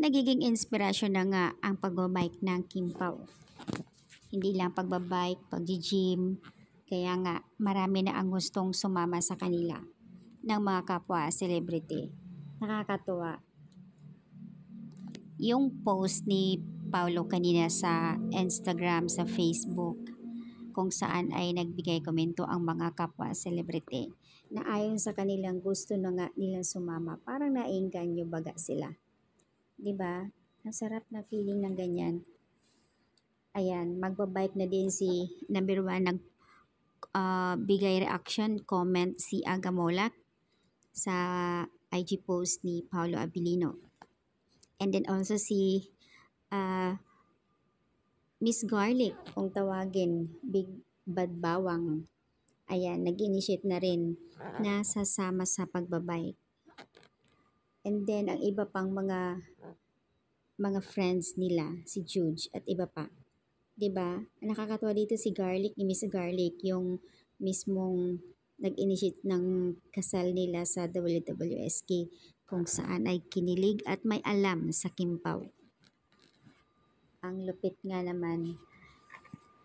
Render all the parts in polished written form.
Nagiging inspirasyon na nga ang pagbabike ng Kim Pao. Hindi lang pagbabike, pag-gym. Kaya nga marami na ang gustong sumama sa kanila ng mga kapwa celebrity. Nakakatuwa. Yung post ni Paulo kanina sa Instagram, sa Facebook, kung saan ay nagbigay komento ang mga kapwa celebrity na ayon sa kanilang gusto na nga nilang sumama. Parang nainganyo baga sila. 'Di ba? Ang sarap na feeling ng ganyan. Ayan, magbabike na din si number 1 bigay reaction, comment si Aga Molak sa IG post ni Paolo Abilino. And then also si Miss Garlic, kung tawagin, Big Bad Bawang. Ayan, nag-initiate na rin na sasama sa pagbabike. And then ang iba pang mga friends nila, si Juge at iba pa. 'Di ba? Nakakatuwa dito si Garlic, ni Miss Garlic, yung mismong nag-initiate ng kasal nila sa WWSK, kung saan ay kinilig at may alam sa Kim Pao. Ang lupit nga naman.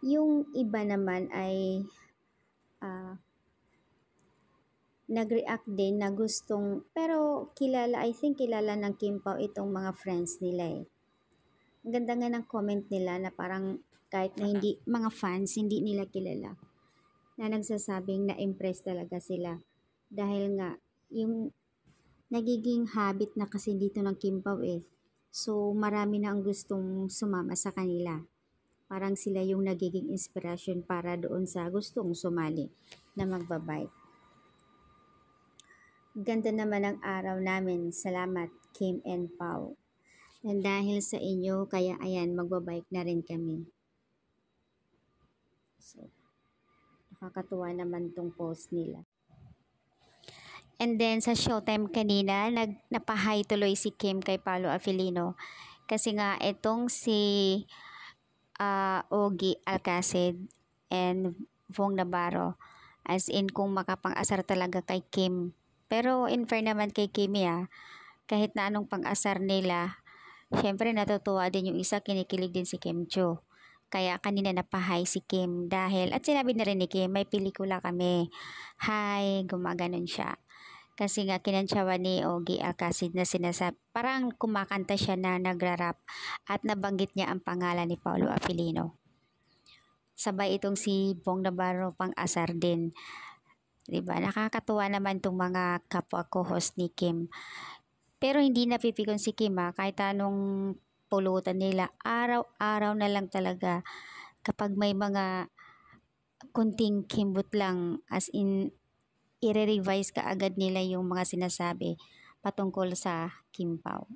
Yung iba naman ay nag-react din na gustong, pero I think kilala ng Kim Pao itong mga friends nila eh. Ang ganda nga ng comment nila na parang kahit na hindi, mga fans, hindi nila kilala, na nagsasabing na-impress talaga sila. Dahil nga, yung nagiging habit na kasi dito ng Kim Pao eh. So, marami na ang gustong sumama sa kanila. Parang sila yung nagiging inspirasyon para doon sa gustong sumali na magbabike. Ganda naman ang araw namin. Salamat, Kim and Pao. And dahil sa inyo, kaya ayan, magbabike na rin kami. So, nakakatuwa naman tong post nila. And then sa Showtime kanina, napahay tuloy si Kim kay Paolo Abilino. Kasi nga itong si Ogie Alcacid and Vong Navarro, as in kung makapang-asar talaga kay Kim. Pero in fair naman kay Kim kahit na anong pang-asar nila, syempre natutuwa din yung isa, kinikilig din si Kim Chiu. Kaya kanina napahay si Kim dahil, at sinabi na rin ni Kim, may pelikula kami. Hi, gumaganon siya. Kasi nga kinantsawa ni Ogie Alcacid na sinasabi, parang kumakanta siya na nagra-rap at nabanggit niya ang pangalan ni Paolo Abilino. Sabay itong si Bong Navarro pang-asar din. Diba? Nakakatuwa naman itong mga kapwa co-host ni Kim. Pero hindi napipikon si Kim kahit anong pulutan nila. Araw-araw na lang talaga kapag may mga kunting kimbot lang, as in i-revise ka agad nila yung mga sinasabi patungkol sa Kim Pao.